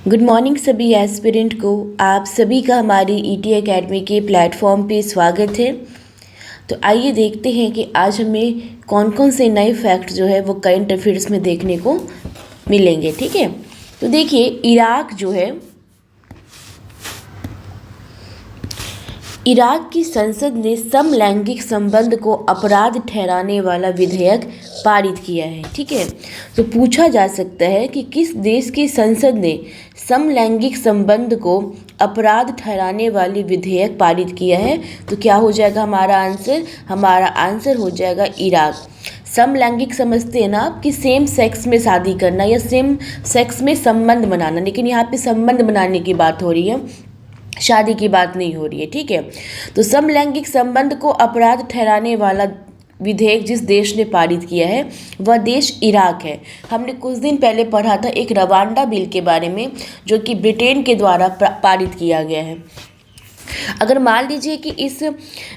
Good morning सभी aspirant को। आप सभी का हमारी ईटी एकेडमी के प्लेटफॉर्म पे स्वागत है। तो आइए देखते हैं कि आज हमें कौन कौन से नए फैक्ट जो है वो करंट अफेयर्स में देखने को मिलेंगे। ठीक है, तो देखिए इराक जो है, इराक की संसद ने समलैंगिक संबंध को अपराध ठहराने वाला विधेयक पारित किया है। ठीक है, तो पूछा जा सकता है कि किस देश की संसद ने समलैंगिक संबंध को अपराध ठहराने वाली विधेयक पारित किया है। तो क्या हो जाएगा हमारा आंसर हो जाएगा इराक। समलैंगिक समझते हैं ना आप कि सेम सेक्स में शादी करना या सेम सेक्स में संबंध बनाना, लेकिन यहाँ पे संबंध बनाने की बात हो रही है, शादी की बात नहीं हो रही है। ठीक है, तो समलैंगिक संबंध को अपराध ठहराने वाला विधेयक जिस देश ने पारित किया है वह देश इराक है। हमने कुछ दिन पहले पढ़ा था एक रवांडा बिल के बारे में जो कि ब्रिटेन के द्वारा पारित किया गया है। अगर मान लीजिए कि इस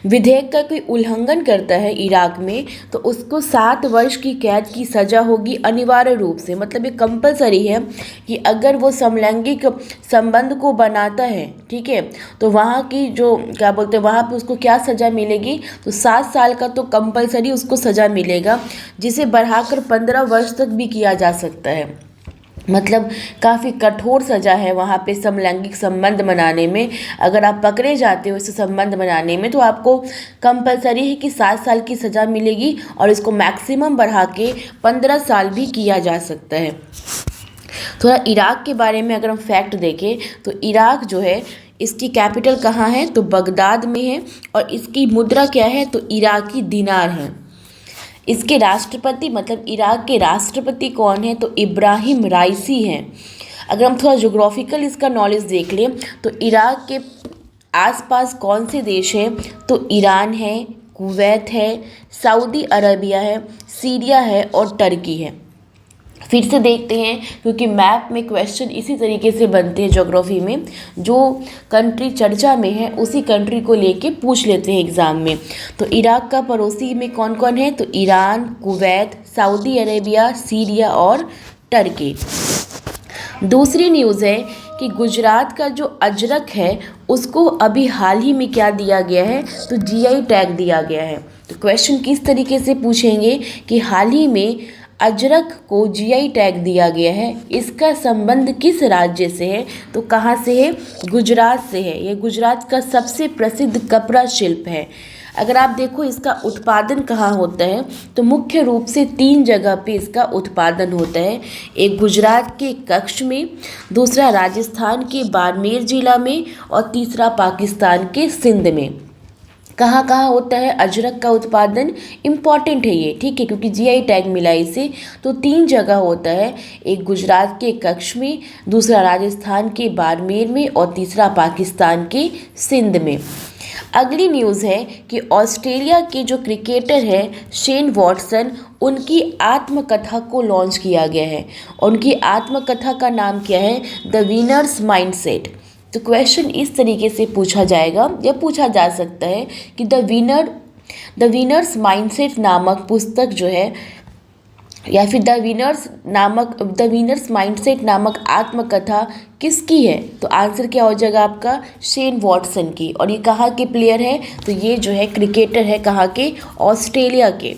विधेयक का कोई उल्लंघन करता है इराक में, तो उसको 7 वर्ष की कैद की सज़ा होगी अनिवार्य रूप से। मतलब ये कंपलसरी है कि अगर वो समलैंगिक संबंध को बनाता है, ठीक है, तो वहाँ की जो क्या बोलते हैं वहाँ पे उसको क्या सज़ा मिलेगी, तो 7 साल का तो कंपलसरी उसको सज़ा मिलेगा, जिसे बढ़ाकर 15 वर्ष तक भी किया जा सकता है। मतलब काफ़ी कठोर सज़ा है वहाँ पे समलैंगिक संबंध बनाने में। अगर आप पकड़े जाते हो इस संबंध बनाने में तो आपको कंपलसरी है कि 7 साल की सज़ा मिलेगी और इसको मैक्सिमम बढ़ा के 15 साल भी किया जा सकता है। थोड़ा इराक के बारे में अगर हम फैक्ट देखें तो इराक जो है इसकी कैपिटल कहाँ है, तो बगदाद में है, और इसकी मुद्रा क्या है, तो इराकी दिनार है। इसके राष्ट्रपति मतलब इराक के राष्ट्रपति कौन है, तो इब्राहिम राइसी हैं। अगर हम थोड़ा ज्योग्राफिकल इसका नॉलेज देख लें तो इराक के आसपास कौन से देश हैं, तो ईरान है, कुवैत है, सऊदी अरबिया है, सीरिया है और टर्की है। फिर से देखते हैं क्योंकि मैप में क्वेश्चन इसी तरीके से बनते हैं ज्योग्राफी में, जो कंट्री चर्चा में है उसी कंट्री को लेके पूछ लेते हैं एग्ज़ाम में। तो इराक का पड़ोसी में कौन कौन है, तो Iran, Kuwait, Saudi Arabia, Syria और टर्की। दूसरी न्यूज़ है कि गुजरात का जो अजरक है उसको अभी हाल ही में क्या दिया गया है, तो जीआई टैग दिया गया है। तो क्वेश्चन किस तरीके से पूछेंगे कि हाल ही में अजरक को जीआई टैग दिया गया है, इसका संबंध किस राज्य से है, तो कहाँ से है, गुजरात से है। ये गुजरात का सबसे प्रसिद्ध कपड़ा शिल्प है। अगर आप देखो इसका उत्पादन कहाँ होता है, तो मुख्य रूप से 3 जगह पे इसका उत्पादन होता है। एक गुजरात के कच्छ में, दूसरा राजस्थान के बाड़मेर जिला में और तीसरा पाकिस्तान के सिंध में। कहाँ कहाँ होता है अजरक का उत्पादन, इम्पॉर्टेंट है ये, ठीक है, क्योंकि जीआई टैग मिला इसे। तो 3 जगह होता है, एक गुजरात के कच्छ में, दूसरा राजस्थान के बाड़मेर में और तीसरा पाकिस्तान के सिंध में। अगली न्यूज़ है कि ऑस्ट्रेलिया के जो क्रिकेटर है शेन वॉटसन, उनकी आत्मकथा को लॉन्च किया गया है। उनकी आत्मकथा का नाम क्या है, द विनर्स माइंडसेट। तो क्वेश्चन इस तरीके से पूछा जाएगा या पूछा जा सकता है कि द विनर्स माइंडसेट नामक पुस्तक जो है, या फिर द विनर्स माइंडसेट नामक आत्मकथा किसकी है, तो आंसर क्या हो जाएगा आपका, शेन वॉटसन की। और ये कहाँ के प्लेयर है, तो ये जो है क्रिकेटर है, कहाँ के, ऑस्ट्रेलिया के।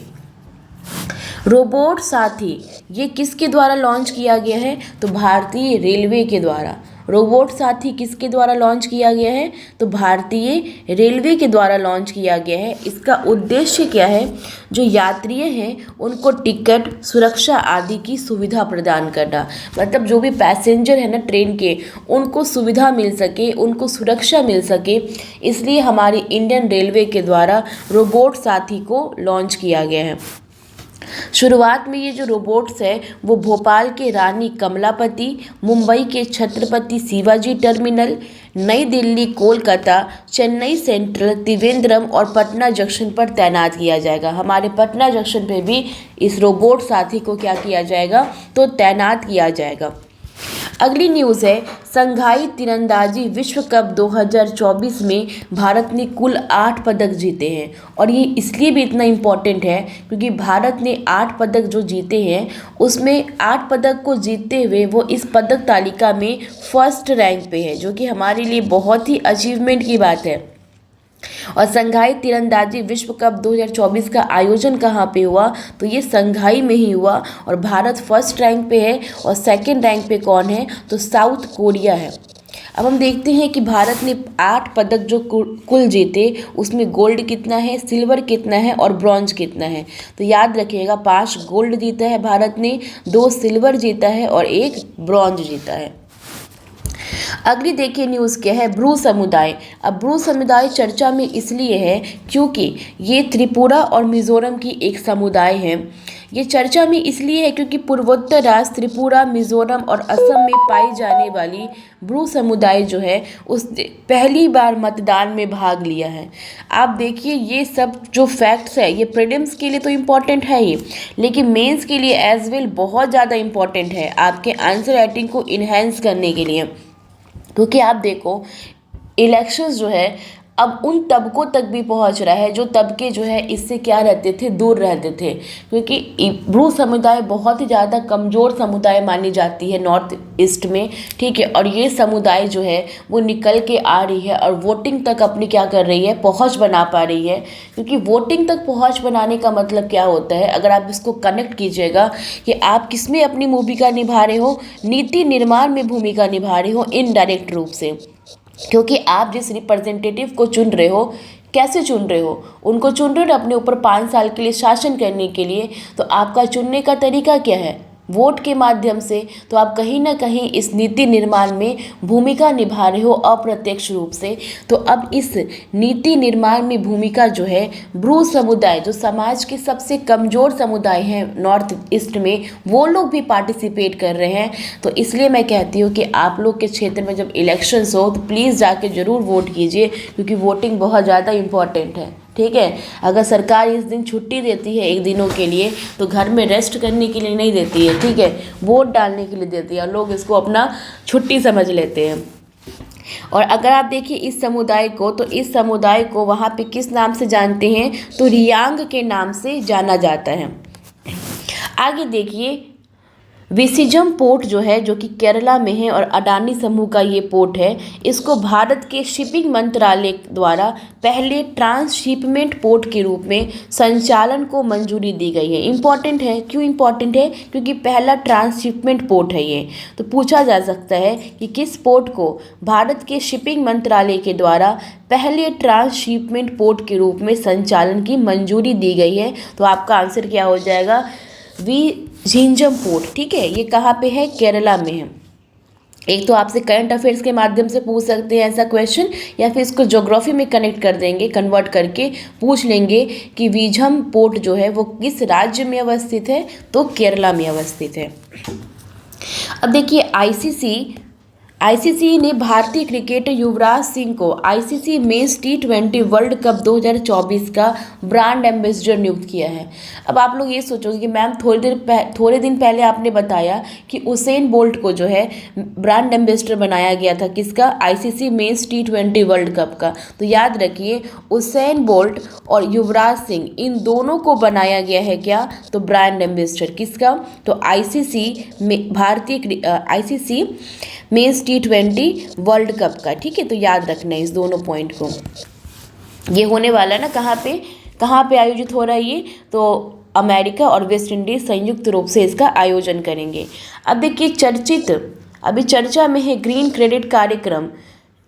रोबोट साथी ये किसके द्वारा लॉन्च किया गया है, तो भारतीय रेलवे के द्वारा। रोबोट साथी किसके द्वारा लॉन्च किया गया है, तो भारतीय रेलवे के द्वारा लॉन्च किया गया है। इसका उद्देश्य क्या है, जो यात्री हैं उनको टिकट, सुरक्षा आदि की सुविधा प्रदान करना। मतलब जो भी पैसेंजर है ना ट्रेन के, उनको सुविधा मिल सके, उनको सुरक्षा मिल सके, इसलिए हमारी इंडियन रेलवे के द्वारा रोबोट साथी को लॉन्च किया गया है। शुरुआत में ये जो रोबोट्स है वो भोपाल के रानी कमलापति, मुंबई के छत्रपति शिवाजी टर्मिनल, नई दिल्ली, कोलकाता, चेन्नई सेंट्रल, त्रिवेंद्रम और पटना जंक्शन पर तैनात किया जाएगा। हमारे पटना जंक्शन पे भी इस रोबोट साथी को क्या किया जाएगा, तो तैनात किया जाएगा। अगली न्यूज़ है, संघाई तीरंदाजी विश्व कप 2024 में भारत ने कुल 8 पदक जीते हैं। और ये इसलिए भी इतना इम्पोर्टेंट है क्योंकि भारत ने 8 पदक जो जीते हैं उसमें 8 पदक को जीतते हुए वो इस पदक तालिका में फर्स्ट रैंक पे है, जो कि हमारे लिए बहुत ही अचीवमेंट की बात है। और संघाई तीरंदाजी विश्व कप 2024 का आयोजन कहाँ पे हुआ, तो ये संघाई में ही हुआ। और भारत फर्स्ट रैंक पे है और सेकंड रैंक पे कौन है, तो साउथ कोरिया है। अब हम देखते हैं कि भारत ने 8 पदक जो कुल जीते उसमें गोल्ड कितना है, सिल्वर कितना है और ब्रॉन्ज कितना है। तो याद रखिएगा 5 गोल्ड जीता है भारत ने, 2 सिल्वर जीता है और 1 ब्रॉन्ज जीता है। अगली देखिए न्यूज़ क्या है, ब्रू समुदाय। अब ब्रू समुदाय चर्चा में इसलिए है क्योंकि ये त्रिपुरा और मिज़ोरम की एक समुदाय है। ये चर्चा में इसलिए है क्योंकि पूर्वोत्तर राज्य त्रिपुरा, मिज़ोरम और असम में पाई जाने वाली ब्रू समुदाय जो है उसने पहली बार मतदान में भाग लिया है। आप देखिए ये सब जो फैक्ट्स है ये प्रीलिम्स के लिए तो इम्पॉर्टेंट है ही, लेकिन मेंस के लिए एज वेल बहुत ज़्यादा इम्पॉर्टेंट है आपके आंसर राइटिंग को इन्हेंस करने के लिए। क्योंकि आप देखो इलेक्शंस जो है अब उन तबकों तक भी पहुंच रहा है जो तबके जो है इससे क्या रहते थे, दूर रहते थे। क्योंकि ब्रू समुदाय बहुत ही ज़्यादा कमज़ोर समुदाय मानी जाती है नॉर्थ ईस्ट में, ठीक है। और ये समुदाय जो है वो निकल के आ रही है और वोटिंग तक अपनी क्या कर रही है, पहुंच बना पा रही है। क्योंकि वोटिंग तक पहुंच बनाने का मतलब क्या होता है, अगर आप इसको कनेक्ट कीजिएगा कि आप किस में अपनी भूमिका निभा रहे हो, नीति निर्माण में भूमिका निभा रहे हो इनडायरेक्ट रूप से। क्योंकि आप जिस रिप्रेजेंटेटिव को चुन रहे हो, कैसे चुन रहे हो, उनको चुन रहे हो अपने ऊपर 5 साल के लिए शासन करने के लिए, तो आपका चुनने का तरीका क्या है, वोट के माध्यम से। तो आप कहीं ना कहीं इस नीति निर्माण में भूमिका निभा रहे हो अप्रत्यक्ष रूप से। तो अब इस नीति निर्माण में भूमिका जो है ब्रू समुदाय, जो समाज के सबसे कमज़ोर समुदाय हैं नॉर्थ ईस्ट में, वो लोग भी पार्टिसिपेट कर रहे हैं। तो इसलिए मैं कहती हूँ कि आप लोग के क्षेत्र में जब इलेक्शंस हो तो प्लीज़ जाके ज़रूर वोट कीजिए, क्योंकि वोटिंग बहुत ज़्यादा इम्पॉर्टेंट है, ठीक है। अगर सरकार इस दिन छुट्टी देती है 1 दिनों के लिए तो घर में रेस्ट करने के लिए नहीं देती है, ठीक है, वोट डालने के लिए देती है। लोग इसको अपना छुट्टी समझ लेते हैं। और अगर आप देखिए इस समुदाय को, तो इस समुदाय को वहाँ पे किस नाम से जानते हैं, तो रियांग के नाम से जाना जाता है। आगे देखिए विसिजम पोर्ट जो है, जो कि केरला में है और अडानी समूह का ये पोर्ट है, इसको भारत के शिपिंग मंत्रालय द्वारा पहले ट्रांसशिपमेंट पोर्ट के रूप में संचालन को मंजूरी दी गई है। इम्पॉर्टेंट है, क्यों इम्पॉर्टेंट है, क्योंकि पहला ट्रांसशिपमेंट पोर्ट है ये। तो पूछा जा सकता है कि किस पोर्ट को भारत के शिपिंग मंत्रालय के द्वारा पहले ट्रांसशिपमेंट पोर्ट के रूप में संचालन की मंजूरी दी गई है। तो आपका आंसर क्या हो जाएगा, विझिंजम पोर्ट, ठीक है। ये कहाँ पे है, केरला में है। एक तो आपसे करंट अफेयर्स के माध्यम से पूछ सकते हैं ऐसा क्वेश्चन, या फिर इसको ज्योग्राफी में कनेक्ट कर देंगे, कन्वर्ट करके पूछ लेंगे कि विझम पोर्ट जो है वो किस राज्य में अवस्थित है, तो केरला में अवस्थित है। अब देखिए आईसीसी ने भारतीय क्रिकेटर युवराज सिंह को ICC men's T20 world cup 2024 का ब्रांड एम्बेसडर नियुक्त किया है। अब आप लोग ये सोचोगे कि मैम थोड़े दिन पहले आपने बताया कि उसेन बोल्ट को जो है ब्रांड एम्बेसडर बनाया गया था, किसका, ICC men's T20 world cup का। तो याद रखिए उसेन बोल्ट और युवराज सिंह, इन दोनों को बनाया गया है क्या, तो ब्रांड एम्बेसडर किसका, तो ICC men's T20 world cup का, ठीक है। तो याद रखना है इस दोनों पॉइंट को। ये होने वाला है ना, कहाँ पे आयोजित हो रहा है ये, तो अमेरिका और वेस्ट इंडीज संयुक्त रूप से इसका आयोजन करेंगे। अब देखिए अभी चर्चा में है ग्रीन क्रेडिट कार्यक्रम।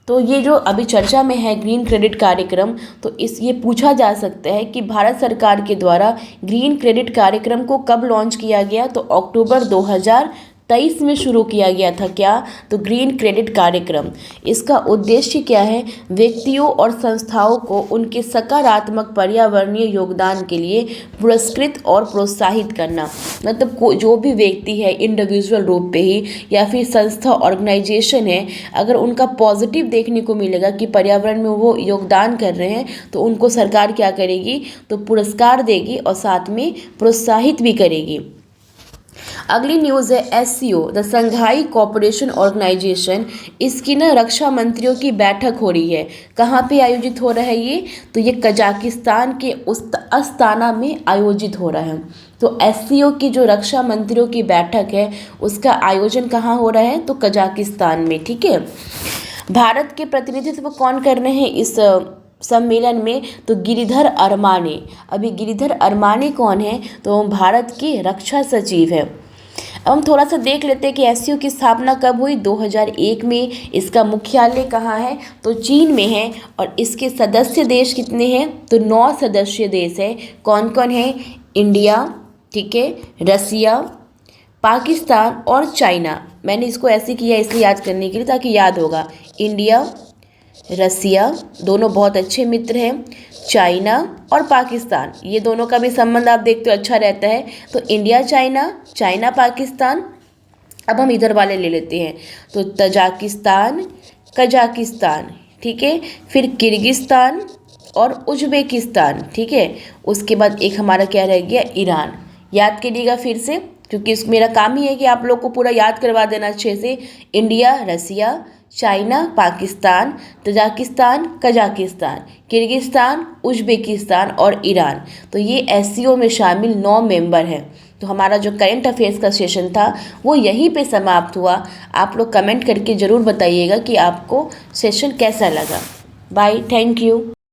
तो ये जो अभी चर्चा में है ग्रीन क्रेडिट कार्यक्रम, तो ये पूछा जा सकता है कि भारत सरकार के द्वारा ग्रीन क्रेडिट कार्यक्रम को कब लॉन्च किया गया, तो अक्टूबर 2023 में शुरू किया गया था क्या, तो ग्रीन क्रेडिट कार्यक्रम। इसका उद्देश्य क्या है, व्यक्तियों और संस्थाओं को उनके सकारात्मक पर्यावरणीय योगदान के लिए पुरस्कृत और प्रोत्साहित करना। मतलब जो भी व्यक्ति है इंडिविजुअल रूप पे ही या फिर संस्था ऑर्गेनाइजेशन है, अगर उनका पॉजिटिव देखने को मिलेगा कि पर्यावरण में वो योगदान कर रहे हैं, तो उनको सरकार क्या करेगी, तो पुरस्कार देगी और साथ में प्रोत्साहित भी करेगी। अगली न्यूज़ है SCO the Shanghai cooperation organisation. इसकी ना रक्षा मंत्रियों की बैठक हो रही है। कहाँ पे आयोजित हो रहा है ये? तो ये कजाकिस्तान के अस्ताना में आयोजित हो रहा है। तो एससीओ की जो रक्षा मंत्रियों की बैठक है उसका आयोजन कहाँ हो रहा है? तो कजाकिस्तान में, ठीक है। भारत के प्रतिनिधित्व कौन कर रहे हैं इस सम्मेलन में? तो गिरिधर अरमाने। अभी गिरिधर अरमाने कौन है? तो भारत के रक्षा सचिव है। अब हम थोड़ा सा देख लेते हैं कि एससीओ की स्थापना कब हुई? 2001 में। इसका मुख्यालय कहाँ है? तो चीन में है। और इसके सदस्य देश कितने हैं? तो 9 सदस्य देश है। कौन कौन है? इंडिया, ठीक है, रसिया, पाकिस्तान और चाइना। मैंने इसको ऐसे किया इसलिए याद करने के लिए ताकि याद होगा। इंडिया, रसिया दोनों बहुत अच्छे मित्र हैं, चाइना और पाकिस्तान, ये दोनों का भी संबंध आप देखते हो अच्छा रहता है। तो इंडिया चाइना, चाइना पाकिस्तान। अब हम इधर वाले ले लेते हैं, तो तजाकिस्तान, कजाकिस्तान, ठीक है, फिर किर्गिस्तान और उज्बेकिस्तान, ठीक है। उसके बाद एक हमारा क्या रह गया? ईरान। याद करिएगा फिर से, क्योंकि इस मेरा काम ही है कि आप लोग को पूरा याद करवा देना अच्छे से। India, Russia, China, Pakistan, Tajikistan, Kazakhstan, Kyrgyzstan, Uzbekistan और ईरान। तो ये एससीओ में शामिल 9 मेंबर हैं। तो हमारा जो करंट अफेयर्स का सेशन था वो यहीं पे समाप्त हुआ। आप लोग कमेंट करके ज़रूर बताइएगा कि आपको सेशन कैसा लगा। Bye, thank you.